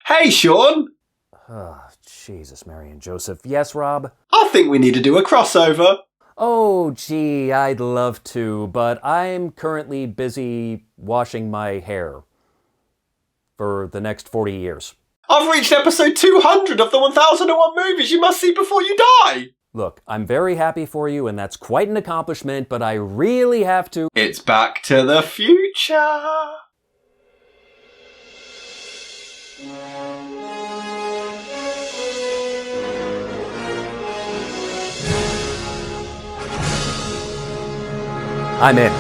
Hey, Sean! Oh, Jesus, Mary and Joseph. Yes, Rob? I think we need to do a crossover. Oh, gee, I'd love to, but I'm currently busy washing my hair for the next 40 years. I've reached episode 200 of the 1001 movies you must see before you die! Look, I'm very happy for you, and that's quite an accomplishment, but I really have to... It's Back to the Future! I'm in.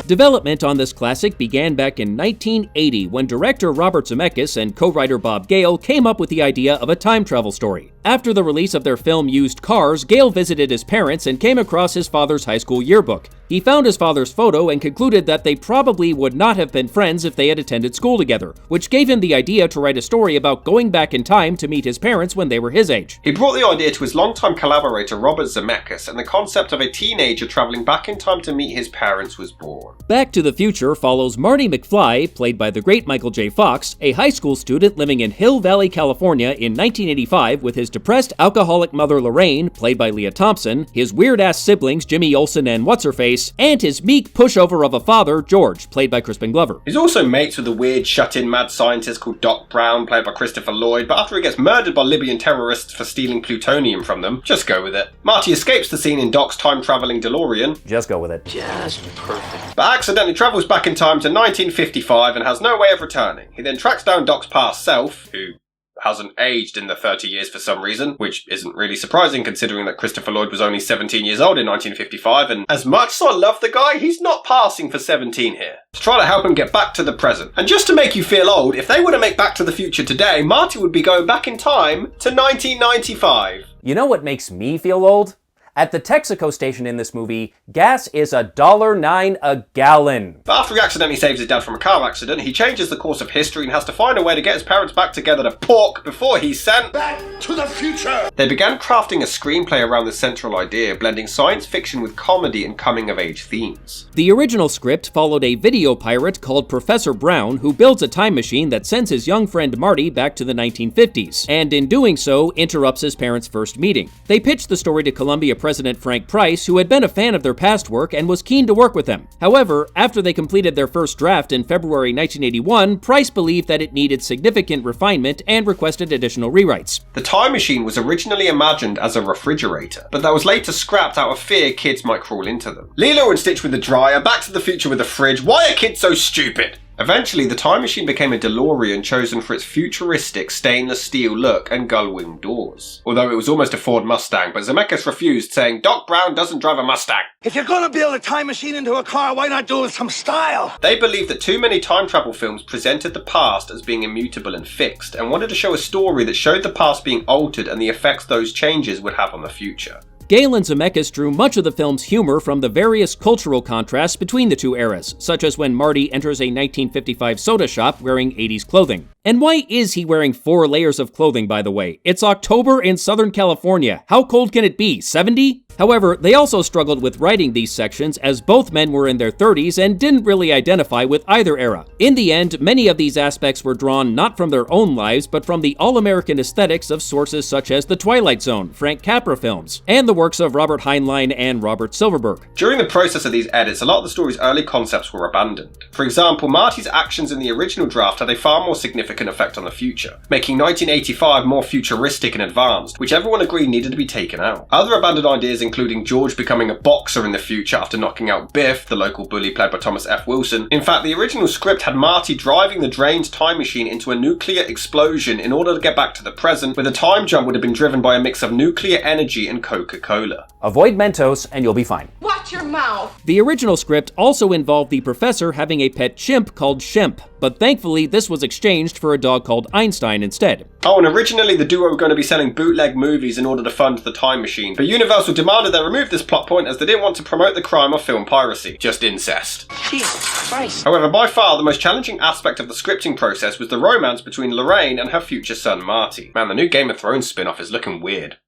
Development on this classic began back in 1980 when director Robert Zemeckis and co-writer Bob Gale came up with the idea of a time travel story. After the release of their film Used Cars, Gale visited his parents and came across his father's high school yearbook. He found his father's photo and concluded that they probably would not have been friends if they had attended school together, which gave him the idea to write a story about going back in time to meet his parents when they were his age. He brought the idea to his longtime collaborator Robert Zemeckis, and the concept of a teenager travelling back in time to meet his parents was born. Back to the Future follows Marty McFly, played by the great Michael J. Fox, a high school student living in Hill Valley, California in 1985 with his depressed alcoholic mother Lorraine, played by Leah Thompson, his weird-ass siblings Jimmy Olsen and What's-Her-Face, and his meek pushover of a father, George, played by Crispin Glover. He's also mates with a weird shut-in mad scientist called Doc Brown, played by Christopher Lloyd, but after he gets murdered by Libyan terrorists for stealing plutonium from them, just go with it. Marty escapes the scene in Doc's time-travelling DeLorean. Just go with it. Just perfect. But accidentally travels back in time to 1955 and has no way of returning. He then tracks down Doc's past self, who hasn't aged in the 30 years for some reason, which isn't really surprising considering that Christopher Lloyd was only 17 years old in 1955, and as much as I love the guy, he's not passing for 17 here. To try to help him get back to the present. And just to make you feel old, if they were to make Back to the Future today, Marty would be going back in time to 1995. You know what makes me feel old? At the Texaco station in this movie, gas is $1.09 a gallon. But after he accidentally saves his dad from a car accident, he changes the course of history and has to find a way to get his parents back together to pork before he's sent back to the future. They began crafting a screenplay around this central idea, blending science fiction with comedy and coming-of-age themes. The original script followed a video pirate called Professor Brown, who builds a time machine that sends his young friend Marty back to the 1950s, and in doing so, interrupts his parents' first meeting. They pitched the story to Columbia President Frank Price, who had been a fan of their past work and was keen to work with them. However, after they completed their first draft in February 1981, Price believed that it needed significant refinement and requested additional rewrites. The time machine was originally imagined as a refrigerator, but that was later scrapped out of fear kids might crawl into them. Lilo and Stitch with the dryer, Back to the Future with the fridge. Why are kids so stupid? Eventually, the time machine became a DeLorean chosen for its futuristic stainless steel look and gull-wing doors. Although it was almost a Ford Mustang, but Zemeckis refused, saying Doc Brown doesn't drive a Mustang. If you're gonna build a time machine into a car, why not do it with some style? They believed that too many time travel films presented the past as being immutable and fixed, and wanted to show a story that showed the past being altered and the effects those changes would have on the future. Gale and Zemeckis drew much of the film's humor from the various cultural contrasts between the two eras, such as when Marty enters a 1955 soda shop wearing 80s clothing. And why is he wearing 4 layers of clothing, by the way? It's October in Southern California. How cold can it be? 70? However, they also struggled with writing these sections as both men were in their 30s and didn't really identify with either era. In the end, many of these aspects were drawn not from their own lives, but from the all-American aesthetics of sources such as The Twilight Zone, Frank Capra films, and the works of Robert Heinlein and Robert Silverberg. During the process of these edits, a lot of the story's early concepts were abandoned. For example, Marty's actions in the original draft had a far more significant effect on the future, making 1985 more futuristic and advanced, which everyone agreed needed to be taken out. Other abandoned ideas including George becoming a boxer in the future after knocking out Biff, the local bully played by Thomas F. Wilson. In fact, the original script had Marty driving the drained time machine into a nuclear explosion in order to get back to the present, where the time jump would have been driven by a mix of nuclear energy and Coca-Cola. Avoid Mentos and you'll be fine. Watch your mouth! The original script also involved the professor having a pet chimp called Shemp, but thankfully this was exchanged for a dog called Einstein instead. Oh, and originally the duo were going to be selling bootleg movies in order to fund the time machine, but Universal demanded they remove this plot point as they didn't want to promote the crime of film piracy, just incest. Jesus Christ. However, by far the most challenging aspect of the scripting process was the romance between Lorraine and her future son Marty. Man, the new Game of Thrones spin-off is looking weird.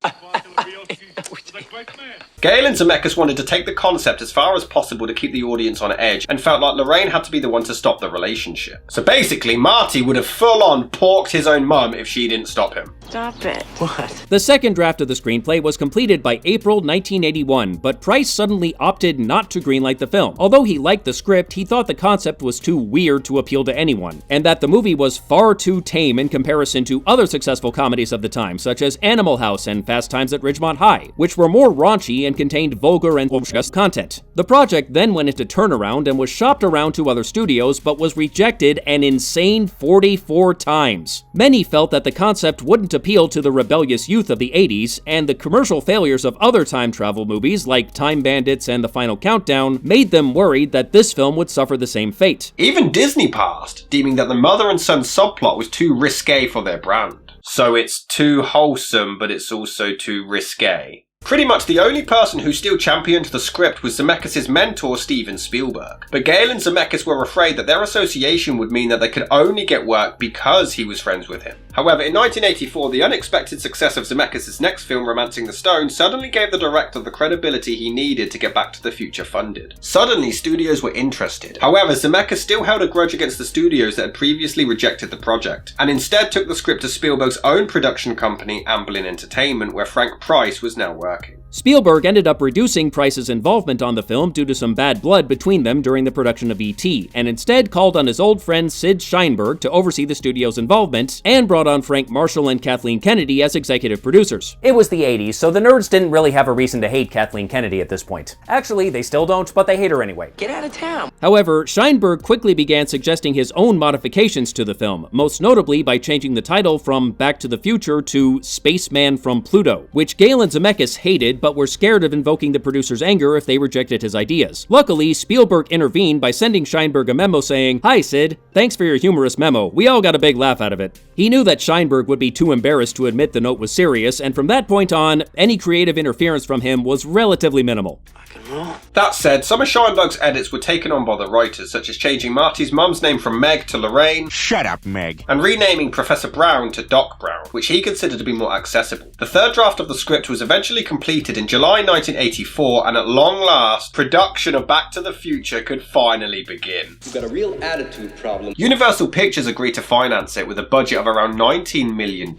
Gale and Zemeckis wanted to take the concept as far as possible to keep the audience on edge, and felt like Lorraine had to be the one to stop the relationship. So basically, Marty would have full-on porked his own mum if she didn't stop him. Stop it. What? The second draft of the screenplay was completed by April 1981, but Price suddenly opted not to greenlight the film. Although he liked the script, he thought the concept was too weird to appeal to anyone, and that the movie was far too tame in comparison to other successful comedies of the time, such as Animal House and Fast Times at Ridgemont High, which were more raunchy and contained vulgar and obscene content. The project then went into turnaround and was shopped around to other studios, but was rejected an insane 44 times. Many felt that the concept wouldn't appeal to the rebellious youth of the 80s, and the commercial failures of other time travel movies like Time Bandits and The Final Countdown made them worried that this film would suffer the same fate. Even Disney passed, deeming that the mother and son subplot was too risque for their brand. So it's too wholesome, but it's also too risque. Pretty much the only person who still championed the script was Zemeckis' mentor Steven Spielberg, but Gale and Zemeckis were afraid that their association would mean that they could only get work because he was friends with him. However, in 1984, the unexpected success of Zemeckis' next film, Romancing the Stone, suddenly gave the director the credibility he needed to get Back to the Future funded. Suddenly, studios were interested. However, Zemeckis still held a grudge against the studios that had previously rejected the project, and instead took the script to Spielberg's own production company, Amblin Entertainment, where Frank Price was now working. Spielberg ended up reducing Price's involvement on the film due to some bad blood between them during the production of E.T., and instead called on his old friend Sid Sheinberg to oversee the studio's involvement, and brought on Frank Marshall and Kathleen Kennedy as executive producers. It was the 80s, so the nerds didn't really have a reason to hate Kathleen Kennedy at this point. Actually, they still don't, but they hate her anyway. Get out of town. However, Sheinberg quickly began suggesting his own modifications to the film, most notably by changing the title from Back to the Future to Spaceman from Pluto, which Gale and Zemeckis hated but were scared of invoking the producer's anger if they rejected his ideas. Luckily, Spielberg intervened by sending Sheinberg a memo saying, "Hi Sid, thanks for your humorous memo. We all got a big laugh out of it." He knew that Sheinberg would be too embarrassed to admit the note was serious, and from that point on, any creative interference from him was relatively minimal. That said, some of Sheinberg's edits were taken on by the writers, such as changing Marty's mum's name from Meg to Lorraine, Shut up, Meg. and renaming Professor Brown to Doc Brown, which he considered to be more accessible. The third draft of the script was eventually completed in July 1984, and at long last, production of Back to the Future could finally begin. You've got a real attitude problem. Universal Pictures agreed to finance it with a budget of around $19 million.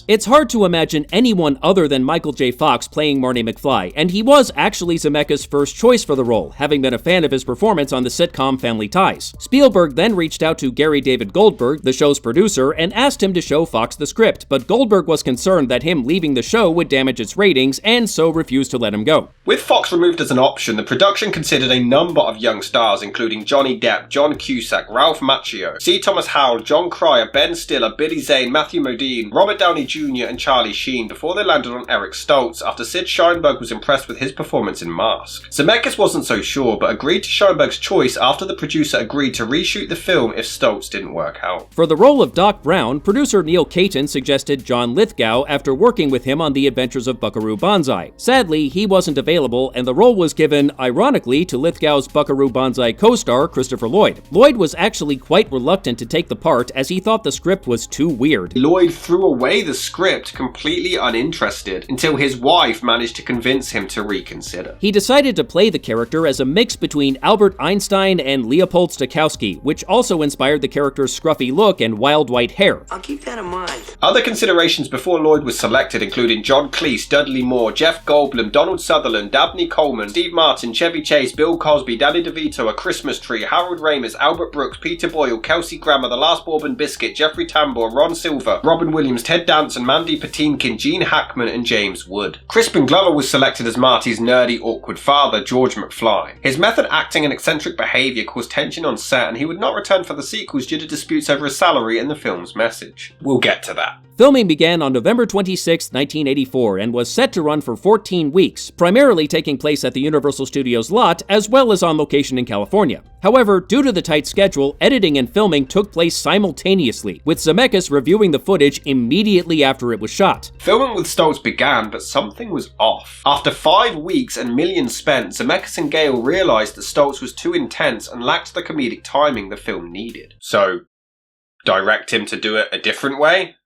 It's hard to imagine anyone other than Michael J. Fox playing Marty McFly, and he was actually Zemeckis' first choice for the role, having been a fan of his performance on the sitcom Family Ties. Spielberg then reached out to Gary David Goldberg, the show's producer, and asked him to show Fox the script, but Goldberg was concerned that him leaving the show would damage its ratings, and so refused to let him go. With Fox removed as an option, the production considered a number of young stars, including Johnny Depp, John Cusack, Ralph Macchio, C. Thomas Howell, John Cryer, Ben Stiller, Billy Zane, Matthew Modine, Robert Downey Jr. and Charlie Sheen before they landed on Eric Stoltz after Sid Sheinberg was impressed with his performance in Mask. Zemeckis wasn't so sure, but agreed to Sheinberg's choice after the producer agreed to reshoot the film if Stoltz didn't work out. For the role of Doc Brown, producer Neil Caton suggested John Lithgow after working with him on The Adventures of Buckaroo Banzai. Sadly, he wasn't available, and the role was given, ironically, to Lithgow's Buckaroo Banzai co-star Christopher Lloyd. Lloyd was actually quite reluctant to take the part as he thought the script was too weird. Lloyd threw away the script completely uninterested until his wife managed to convince him to reconsider. He decided to play the character as a mix between Albert Einstein and Leopold Stokowski, which also inspired the character's scruffy look and wild white hair. I'll keep that in mind. Other considerations before Lloyd was selected included John Cleese, Dudley Moore, Jeff Goldblum, Donald Sutherland, Dabney Coleman, Steve Martin, Chevy Chase, Bill Cosby, Danny DeVito, A Christmas Tree, Harold Ramis, Albert Brooks, Peter Boyle, Kelsey Grammer, The Last Bourbon Biscuit, Jeffrey Tambor, Ron Silver, Robin Williams, Ted Danson, Mandy Patinkin, Gene Hackman, and James Wood. Crispin Glover was selected as Marty's nerdy, awkward father, George McFly. His method acting and eccentric behaviour caused tension on set, and he would not return for the sequels due to disputes over his salary and the film's message. We'll get to that. Filming began on November 26, 1984, and was set to run for 14 weeks, primarily taking place at the Universal Studios lot, as well as on location in California. However, due to the tight schedule, editing and filming took place simultaneously, with Zemeckis reviewing the footage immediately after it was shot. Filming with Stoltz began, but something was off. After 5 weeks and millions spent, Zemeckis and Gale realised that Stoltz was too intense and lacked the comedic timing the film needed. So, direct him to do it a different way?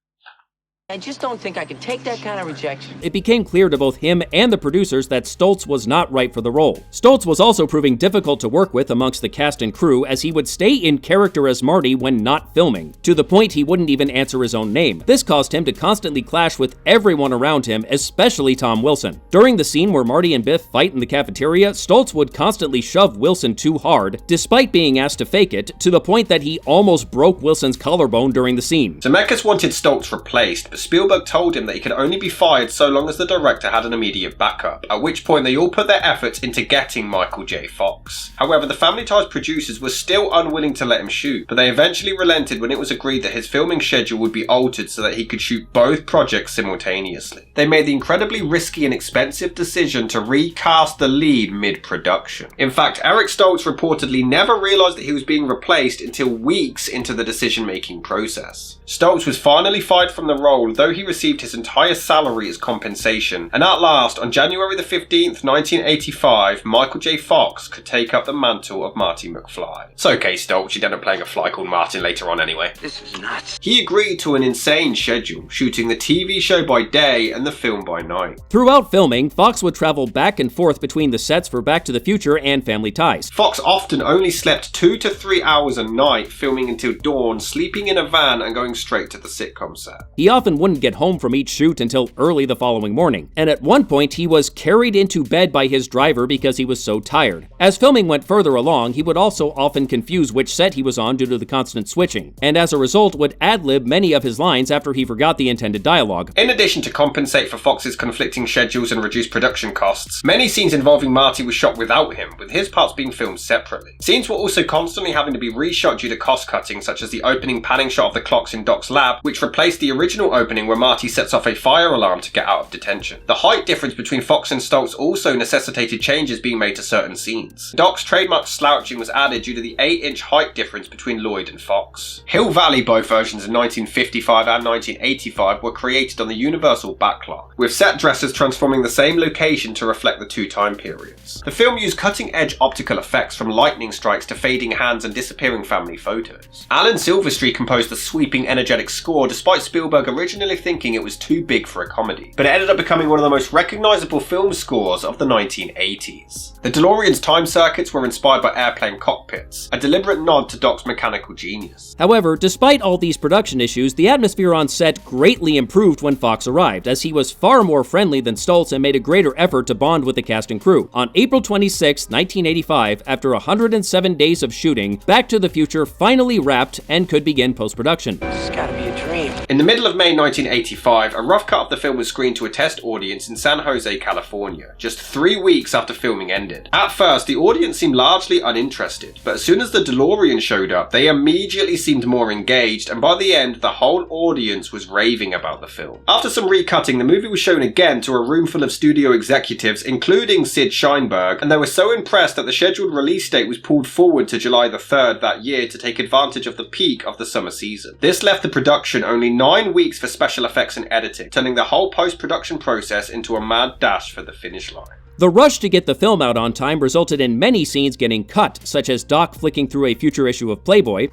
I just don't think I can take that kind of rejection. It became clear to both him and the producers that Stoltz was not right for the role. Stoltz was also proving difficult to work with amongst the cast and crew, as he would stay in character as Marty when not filming, to the point he wouldn't even answer his own name. This caused him to constantly clash with everyone around him, especially Tom Wilson. During the scene where Marty and Biff fight in the cafeteria, Stoltz would constantly shove Wilson too hard, despite being asked to fake it, to the point that he almost broke Wilson's collarbone during the scene. Zemeckis wanted Stoltz replaced, but Spielberg told him that he could only be fired so long as the director had an immediate backup, at which point they all put their efforts into getting Michael J. Fox. However, the Family Ties producers were still unwilling to let him shoot, but they eventually relented when it was agreed that his filming schedule would be altered so that he could shoot both projects simultaneously. They made the incredibly risky and expensive decision to recast the lead mid-production. In fact, Eric Stoltz reportedly never realized that he was being replaced until weeks into the decision-making process. Stoltz was finally fired from the role, though he received his entire salary as compensation, and at last, on January the 15th, 1985, Michael J. Fox could take up the mantle of Marty McFly. It's okay, Stoltz, you'd end up playing a fly called Martin later on anyway. This is nuts. He agreed to an insane schedule, shooting the TV show by day and the film by night. Throughout filming, Fox would travel back and forth between the sets for Back to the Future and Family Ties. Fox often only slept 2 to 3 hours a night, filming until dawn, sleeping in a van and going straight to the sitcom set. He often wouldn't get home from each shoot until early the following morning, and at one point he was carried into bed by his driver because he was so tired. As filming went further along, he would also often confuse which set he was on due to the constant switching, and as a result would ad-lib many of his lines after he forgot the intended dialogue. In addition to compensate for Fox's conflicting schedules and reduce production costs, many scenes involving Marty were shot without him, with his parts being filmed separately. Scenes were also constantly having to be reshot due to cost cutting, such as the opening panning shot of the clocks in Doc's lab, which replaced the original opening where Marty sets off a fire alarm to get out of detention. The height difference between Fox and Stoltz also necessitated changes being made to certain scenes. Doc's trademark slouching was added due to the 8-inch height difference between Lloyd and Fox. Hill Valley, both versions in 1955 and 1985, were created on the Universal backlot, with set dressers transforming the same location to reflect the two time periods. The film used cutting-edge optical effects from lightning strikes to fading hands and disappearing family photos. Alan Silvestri composed the sweeping, energetic score despite Spielberg originally thinking it was too big for a comedy, but it ended up becoming one of the most recognizable film scores of the 1980s. The DeLorean's time circuits were inspired by airplane cockpits, a deliberate nod to Doc's mechanical genius. However, despite all these production issues, the atmosphere on set greatly improved when Fox arrived, as he was far more friendly than Stoltz and made a greater effort to bond with the cast and crew. On April 26, 1985, after 107 days of shooting, Back to the Future finally wrapped and could begin post-production. This has gotta be a dream. In the middle of May 1985, a rough cut of the film was screened to a test audience in San Jose, California, just 3 weeks after filming ended. At first, the audience seemed largely uninterested, but as soon as the DeLorean showed up, they immediately seemed more engaged, and by the end, the whole audience was raving about the film. After some recutting, the movie was shown again to a room full of studio executives, including Sid Sheinberg, and they were so impressed that the scheduled release date was pulled forward to July the 3rd that year to take advantage of the peak of the summer season. This left the production only 9 weeks for special effects and editing, turning the whole post-production process into a mad dash for the finish line. The rush to get the film out on time resulted in many scenes getting cut, such as Doc flicking through a future issue of Playboy,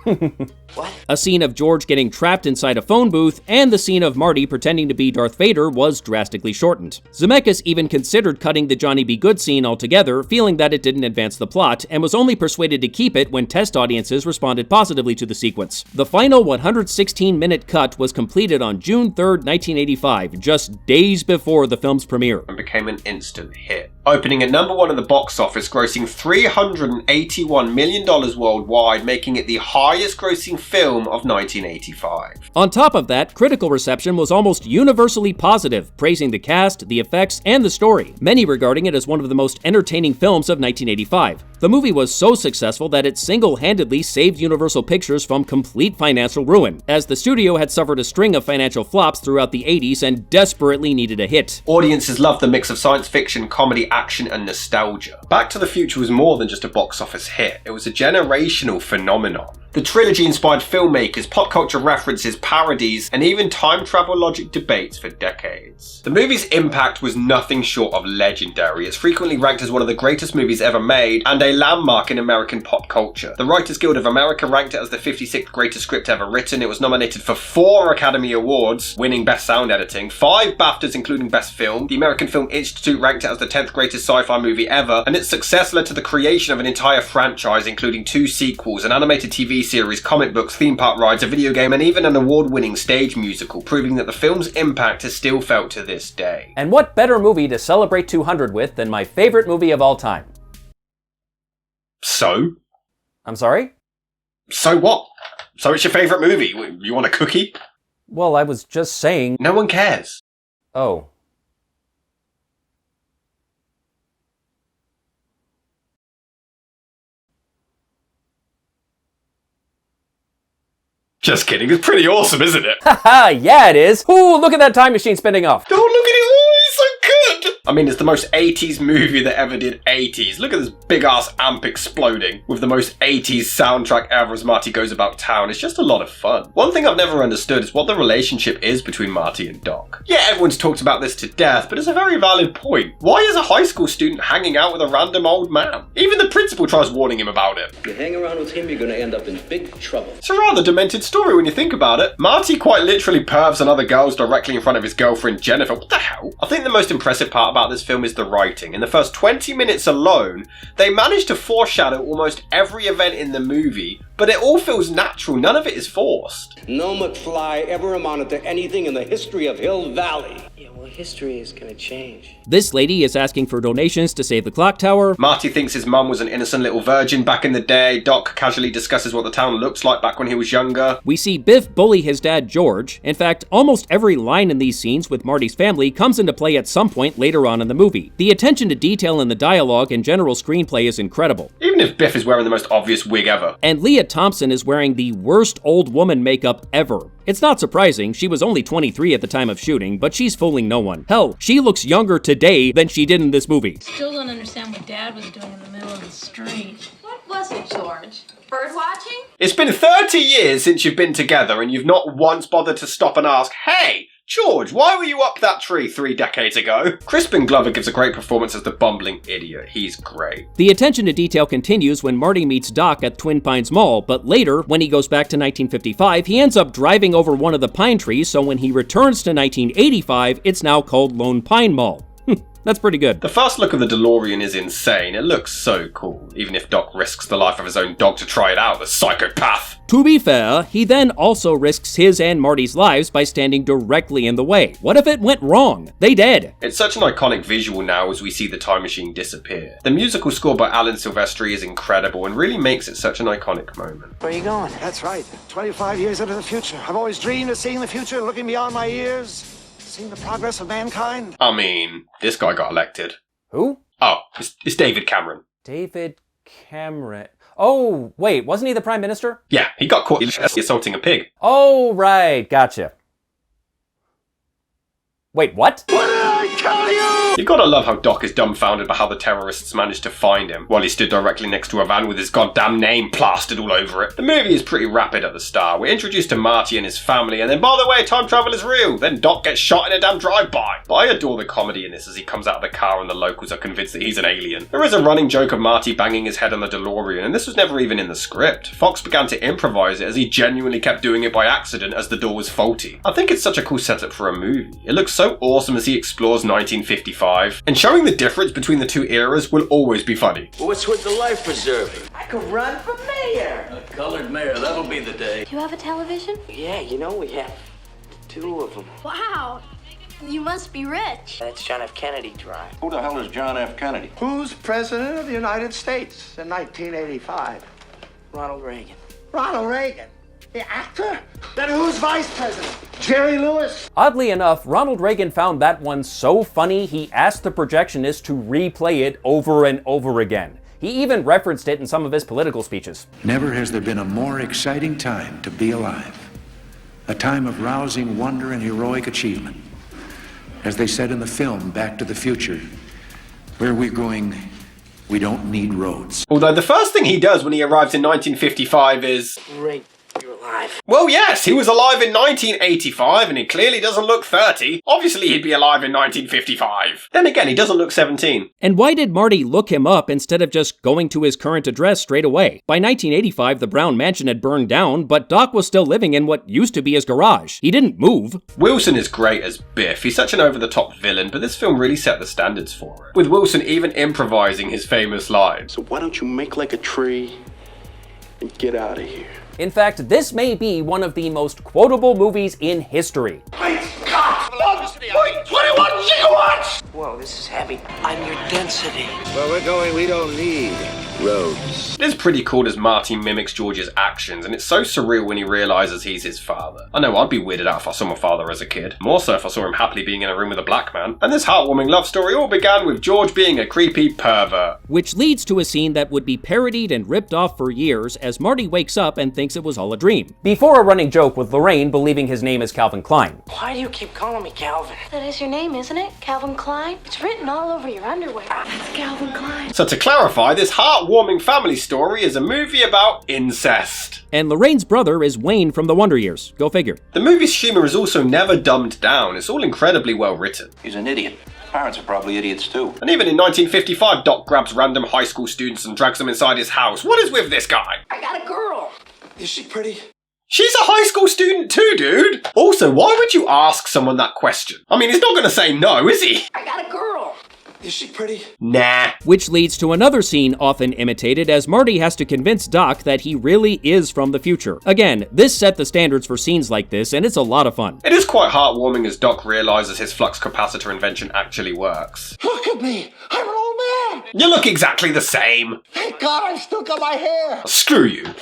What? a scene of George getting trapped inside a phone booth, and the scene of Marty pretending to be Darth Vader was drastically shortened. Zemeckis even considered cutting the Johnny B. Good scene altogether, feeling that it didn't advance the plot, and was only persuaded to keep it when test audiences responded positively to the sequence. The final 116-minute cut was completed on June 3rd, 1985, just days before the film's premiere, and became an instant hit, opening at number 1 in the box office, grossing $381 million worldwide, making it the highest grossing film of 1985. On top of that, critical reception was almost universally positive, praising the cast, the effects, and the story, many regarding it as one of the most entertaining films of 1985. The movie was so successful that it single-handedly saved Universal Pictures from complete financial ruin, as the studio had suffered a string of financial flops throughout the 80s and desperately needed a hit. Audiences loved the mix of science fiction, comedy, action, and nostalgia. Back to the Future was more than just a box office hit, it was a generational phenomenon. The trilogy inspired filmmakers, pop culture references, parodies, and even time travel logic debates for decades. The movie's impact was nothing short of legendary. It's frequently ranked as one of the greatest movies ever made and a landmark in American pop culture. The Writers Guild of America ranked it as the 56th greatest script ever written. It was nominated for 4 Academy Awards, winning Best Sound Editing, 5 BAFTAs including Best Film. The American Film Institute ranked it as the 10th greatest sci-fi movie ever, and its success led to the creation of an entire franchise including 2 sequels, an animated TV series, comic books, theme park rides, a video game, and even an award-winning stage musical, proving that the film's impact is still felt to this day. And what better movie to celebrate 200 with than my favorite movie of all time? So? I'm sorry? So what? So it's your favourite movie? You want a cookie? Well, I was just saying... No one cares. Oh. Just kidding, it's pretty awesome, isn't it? Haha, yeah it is! Ooh, look at that time machine spinning off! Don't look at it, oh, it's so good! I mean, it's the most 80s movie that ever did 80s. Look at this big-ass amp exploding with the most 80s soundtrack ever as Marty goes about town. It's just a lot of fun. One thing I've never understood is what the relationship is between Marty and Doc. Yeah, everyone's talked about this to death, but it's a very valid point. Why is a high school student hanging out with a random old man? Even the principal tries warning him about it. If you hang around with him, you're gonna end up in big trouble. It's a rather demented story when you think about it. Marty quite literally pervs on other girls directly in front of his girlfriend Jennifer. What the hell? I think the most impressive part about this film is the writing. In the first 20 minutes alone, they managed to foreshadow almost every event in the movie, but it all feels natural. None of it is forced. No McFly ever amounted to anything in the history of Hill Valley. Yeah, well, history is gonna change. This lady is asking for donations to save the clock tower. Marty thinks his mum was an innocent little virgin back in the day. Doc casually discusses what the town looks like back when he was younger. We see Biff bully his dad George. In fact, almost every line in these scenes with Marty's family comes into play at some point later on in the movie. The attention to detail in the dialogue and general screenplay is incredible. Even if Biff is wearing the most obvious wig ever. And Leah Thompson is wearing the worst old woman makeup ever. It's not surprising, she was only 23 at the time of shooting, but she's fooling no one. Hell, she looks younger today than she did in this movie. Still don't understand what Dad was doing in the middle of the street. What was it, George? Bird watching? It's been 30 years since you've been together and you've not once bothered to stop and ask, hey, George, why were you up that tree 3 decades ago? Crispin Glover gives a great performance as the bumbling idiot. He's great. The attention to detail continues when Marty meets Doc at Twin Pines Mall, but later, when he goes back to 1955, he ends up driving over one of the pine trees, so when he returns to 1985, it's now called Lone Pine Mall. That's pretty good. The first look of the DeLorean is insane. It looks so cool, even if Doc risks the life of his own dog to try it out, the psychopath. To be fair, he then also risks his and Marty's lives by standing directly in the way. What if it went wrong? They did. It's such an iconic visual now as we see the time machine disappear. The musical score by Alan Silvestri is incredible and really makes it such an iconic moment. Where are you going? That's right. 25 years into the future. I've always dreamed of seeing the future, looking beyond my years, seeing the progress of mankind. I mean, this guy got elected. Who? Oh, it's David Cameron. David Cameron. Oh, wait, wasn't he the Prime Minister? Yeah, he got caught assaulting a pig. Oh, right, gotcha. Wait, what? What did I tell you? You've got to love how Doc is dumbfounded by how the terrorists managed to find him while he stood directly next to a van with his goddamn name plastered all over it. The movie is pretty rapid at the start. We're introduced to Marty and his family, and then, by the way, time travel is real. Then Doc gets shot in a damn drive-by. But I adore the comedy in this as he comes out of the car and the locals are convinced that he's an alien. There is a running joke of Marty banging his head on the DeLorean, and this was never even in the script. Fox began to improvise it as he genuinely kept doing it by accident as the door was faulty. I think it's such a cool setup for a movie. It looks so awesome as he explores 1955, and showing the difference between the two eras will always be funny. What's with the life preserving? I could run for mayor. A colored mayor, that'll be the day. Do you have a television? Yeah, you know we have 2 of them. Wow. You must be rich. That's John F. Kennedy Drive. Who the hell is John F. Kennedy? Who's president of the United States in 1985? Ronald Reagan. Ronald Reagan. The actor? Then who's vice president? Jerry Lewis? Oddly enough, Ronald Reagan found that one so funny he asked the projectionist to replay it over and over again. He even referenced it in some of his political speeches. Never has there been a more exciting time to be alive. A time of rousing wonder and heroic achievement. As they said in the film Back to the Future, where we're going We don't need roads. Although the first thing he does when he arrives in 1955 is... Great, you're alive. Well, yes, he was alive in 1985 and he clearly doesn't look 30. Obviously he'd be alive in 1955. Then again, he doesn't look 17. And why did Marty look him up instead of just going to his current address straight away? By 1985, the Brown mansion had burned down, but Doc was still living in what used to be his garage. He didn't move. Wilson is great as Biff. He's such an over-the-top villain, but this film really set the standards for it, with Wilson even improvising his famous line. So why don't you make like a tree and get out of here? In fact, this may be one of the most quotable movies in history. Wait, 21 gigawatts! Whoa, this is heavy. I'm your density. Where we're going, we don't need roads. It is pretty cool as Marty mimics George's actions, and it's so surreal when he realises he's his father. I know I'd be weirded out if I saw my father as a kid. More so if I saw him happily being in a room with a black man. And this heartwarming love story all began with George being a creepy pervert. Which leads to a scene that would be parodied and ripped off for years as Marty wakes up and thinks it was all a dream. Before a running joke with Lorraine believing his name is Calvin Klein. Why do you keep calling me Calvin? That is your name, isn't it? Calvin Klein? It's written all over your underwear. That's Calvin Klein. So to clarify, this heartwarming family story is a movie about incest. And Lorraine's brother is Wayne from the Wonder Years. Go figure. The movie's humour is also never dumbed down. It's all incredibly well written. He's an idiot. Parents are probably idiots too. And even in 1955, Doc grabs random high school students and drags them inside his house. What is with this guy? I got a girl. Is she pretty? She's a high school student too, dude! Also, why would you ask someone that question? I mean, he's not gonna say no, is he? I got a girl. Is she pretty? Nah. Which leads to another scene often imitated as Marty has to convince Doc that he really is from the future. Again, this set the standards for scenes like this, and it's a lot of fun. It is quite heartwarming as Doc realises his flux capacitor invention actually works. Look at me! I'm an old man! You look exactly the same! Thank God I've still got my hair! Screw you.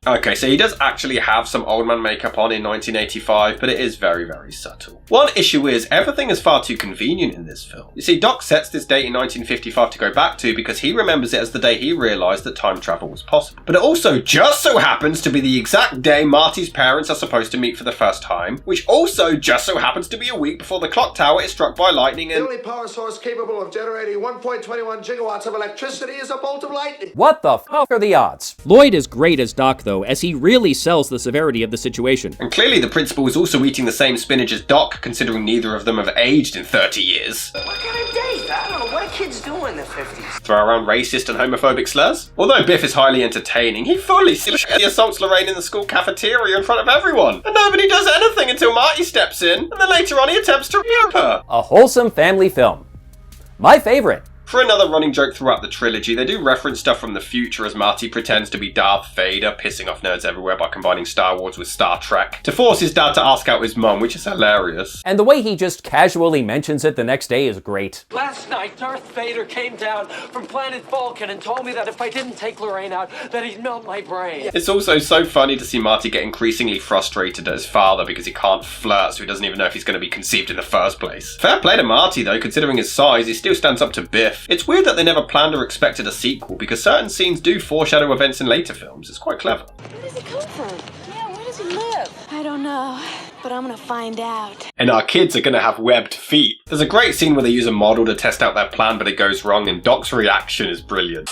Okay, so he does actually have some old man makeup on in 1985, but it is very, very subtle. One issue is, everything is far too convenient in this film. You see, Doc sets this date in 1955 to go back to because he remembers it as the day he realised that time travel was possible. But it also just so happens to be the exact day Marty's parents are supposed to meet for the first time, which also just so happens to be a week before the clock tower is struck by lightning The and... only power source capable of generating 1.21 gigawatts of electricity is a bolt of lightning. What the fuck are the odds? Lloyd is great as Doc, though, as he really sells the severity of the situation. And clearly the principal is also eating the same spinach as Doc, considering neither of them have aged in 30 years. What kind of date? I don't know. What do kids do in the 50s? Throw around racist and homophobic slurs? Although Biff is highly entertaining, he fully assaults Lorraine in the school cafeteria in front of everyone. And nobody does anything until Marty steps in, and then later on he attempts to rape her. A wholesome family film. My favorite. For another running joke throughout the trilogy, they do reference stuff from the future as Marty pretends to be Darth Vader, pissing off nerds everywhere by combining Star Wars with Star Trek, to force his dad to ask out his mum, which is hilarious. And the way he just casually mentions it the next day is great. Last night, Darth Vader came down from planet Vulcan and told me that if I didn't take Lorraine out, that he'd melt my brain. It's also so funny to see Marty get increasingly frustrated at his father because he can't flirt, so he doesn't even know if he's going to be conceived in the first place. Fair play to Marty though, considering his size, he still stands up to Biff. It's weird that they never planned or expected a sequel, because certain scenes do foreshadow events in later films. It's quite clever. Where does he come from? Yeah, where does he live? I don't know, but I'm gonna find out. And our kids are gonna have webbed feet. There's a great scene where they use a model to test out their plan, but it goes wrong, and Doc's reaction is brilliant.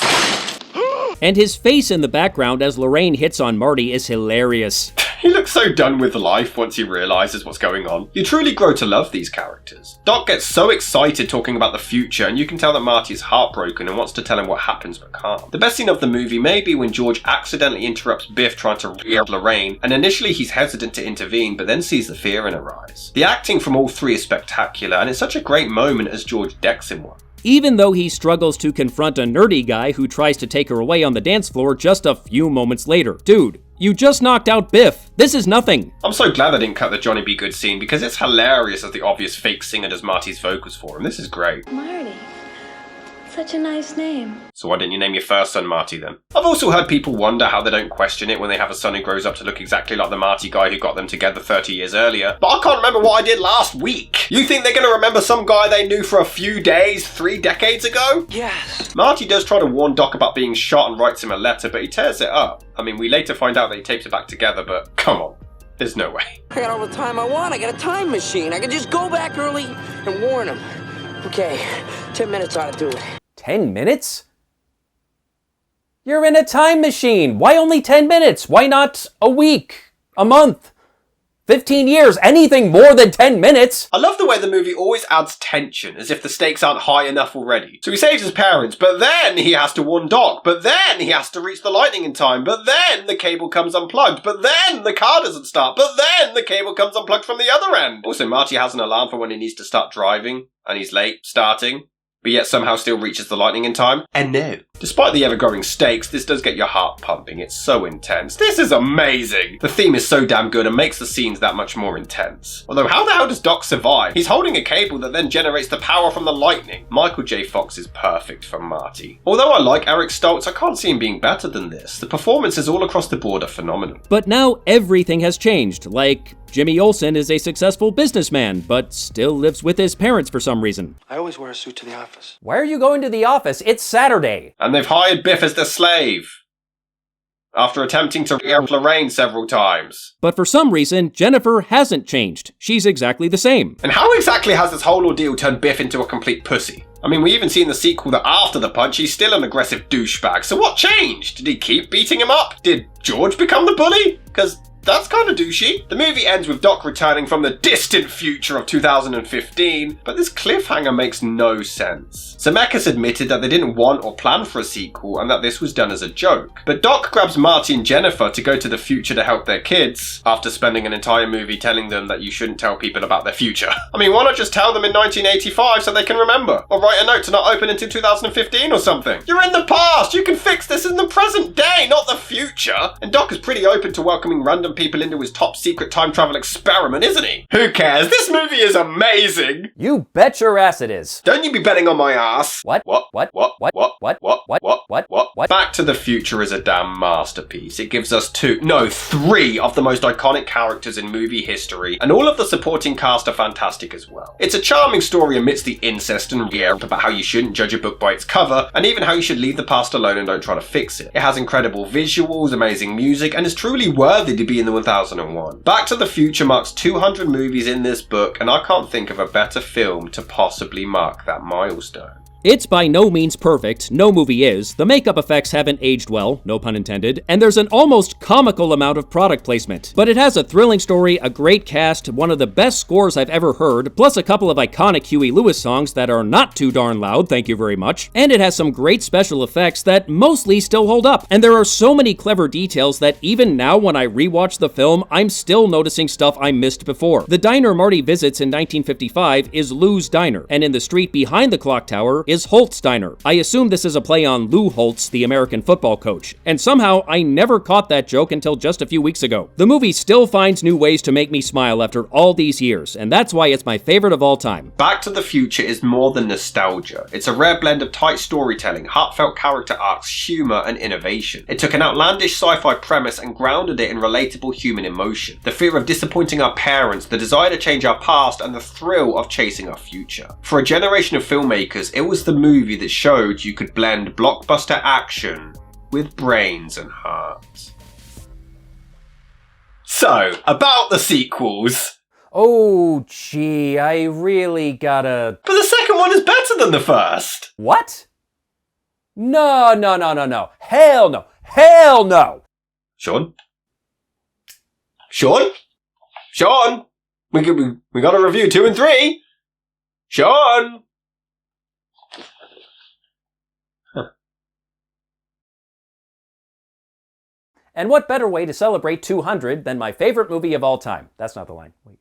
And his face in the background as Lorraine hits on Marty is hilarious. He looks so done with life once he realises what's going on. You truly grow to love these characters. Doc gets so excited talking about the future, and you can tell that Marty is heartbroken and wants to tell him what happens but can't. The best scene of the movie may be when George accidentally interrupts Biff trying to rape Lorraine, and initially he's hesitant to intervene but then sees the fear in her eyes. The acting from all three is spectacular, and it's such a great moment as George decks him one. Even though he struggles to confront a nerdy guy who tries to take her away on the dance floor just a few moments later. Dude, you just knocked out Biff. This is nothing. I'm so glad they didn't cut the Johnny B. Good scene because it's hilarious as the obvious fake singer does Marty's vocals for him. This is great. Marty. Such a nice name. So why didn't you name your first son Marty then? I've also heard people wonder how they don't question it when they have a son who grows up to look exactly like the Marty guy who got them together 30 years earlier. But I can't remember what I did last week. You think they're going to remember some guy they knew for a few days 3 decades ago? Yes. Marty does try to warn Doc about being shot and writes him a letter, but he tears it up. I mean, we later find out that he tapes it back together, but come on. There's no way. I got all the time I want. I got a time machine. I can just go back early and warn him. Okay, 10 minutes ought to do it. 10 minutes? You're in a time machine. Why only 10 minutes? Why not a week? A month? 15 years? Anything more than 10 minutes? I love the way the movie always adds tension, as if the stakes aren't high enough already. So he saves his parents, but then he has to warn Doc, but then he has to reach the lightning in time, but then the cable comes unplugged, but then the car doesn't start, but then the cable comes unplugged from the other end. Also, Marty has an alarm for when he needs to start driving, and he's late starting, but yet somehow still reaches the lightning in time. And no. Despite the ever-growing stakes, this does get your heart pumping. It's so intense. This is amazing! The theme is so damn good and makes the scenes that much more intense. Although, how the hell does Doc survive? He's holding a cable that then generates the power from the lightning. Michael J. Fox is perfect for Marty. Although I like Eric Stoltz, I can't see him being better than this. The performances all across the board are phenomenal. But now everything has changed, like Jimmy Olsen is a successful businessman, but still lives with his parents for some reason. I always wear a suit to the office. Why are you going to the office? It's Saturday. And they've hired Biff as their slave, after attempting to re-up Lorraine several times. But for some reason, Jennifer hasn't changed. She's exactly the same. And how exactly has this whole ordeal turned Biff into a complete pussy? I mean, we even see in the sequel that after the punch, he's still an aggressive douchebag. So what changed? Did he keep beating him up? Did George become the bully? Because that's kind of douchey. The movie ends with Doc returning from the distant future of 2015, but this cliffhanger makes no sense. Zemeckis admitted that they didn't want or plan for a sequel and that this was done as a joke. But Doc grabs Marty and Jennifer to go to the future to help their kids, after spending an entire movie telling them that you shouldn't tell people about their future. I mean, why not just tell them in 1985 so they can remember? Or write a note to not open until 2015 or something? You're in the past! You can fix this in the present day, not the future! And Doc is pretty open to welcoming random people into his top secret time travel experiment, isn't he? Who cares? This movie is amazing! You bet your ass it is. Don't you be betting on my ass. What? What? What? What? What? What? What? What? What? What? What? What? Back to the Future is a damn masterpiece. It gives us three of the most iconic characters in movie history, and all of the supporting cast are fantastic as well. It's a charming story amidst the incest and derailed about how you shouldn't judge a book by its cover, and even how you should leave the past alone and don't try to fix it. It has incredible visuals, amazing music, and is truly worthy to be in the 1001. Back to the Future marks 200 movies in this book, and I can't think of a better film to possibly mark that milestone. It's by no means perfect, no movie is, the makeup effects haven't aged well, no pun intended, and there's an almost comical amount of product placement. But it has a thrilling story, a great cast, one of the best scores I've ever heard, plus a couple of iconic Huey Lewis songs that are not too darn loud, thank you very much, and it has some great special effects that mostly still hold up. And there are so many clever details that even now when I rewatch the film, I'm still noticing stuff I missed before. The diner Marty visits in 1955 is Lou's Diner, and in the street behind the clock tower is Holt's Diner. I assume this is a play on Lou Holtz, the American football coach, and somehow I never caught that joke until just a few weeks ago. The movie still finds new ways to make me smile after all these years, and that's why it's my favorite of all time. Back to the Future is more than nostalgia. It's a rare blend of tight storytelling, heartfelt character arcs, humor, and innovation. It took an outlandish sci-fi premise and grounded it in relatable human emotion. The fear of disappointing our parents, the desire to change our past, and the thrill of chasing our future. For a generation of filmmakers, it was the movie that showed you could blend blockbuster action with brains and heart. So, about the sequels. Oh, gee, I really gotta... But the second one is better than the first! What? No, no, no, no, no. Hell no. Hell no! Sean? Sean? Sean? We got to review 2 and 3! Sean! And what better way to celebrate 200 than my favorite movie of all time? That's not the line. Wait.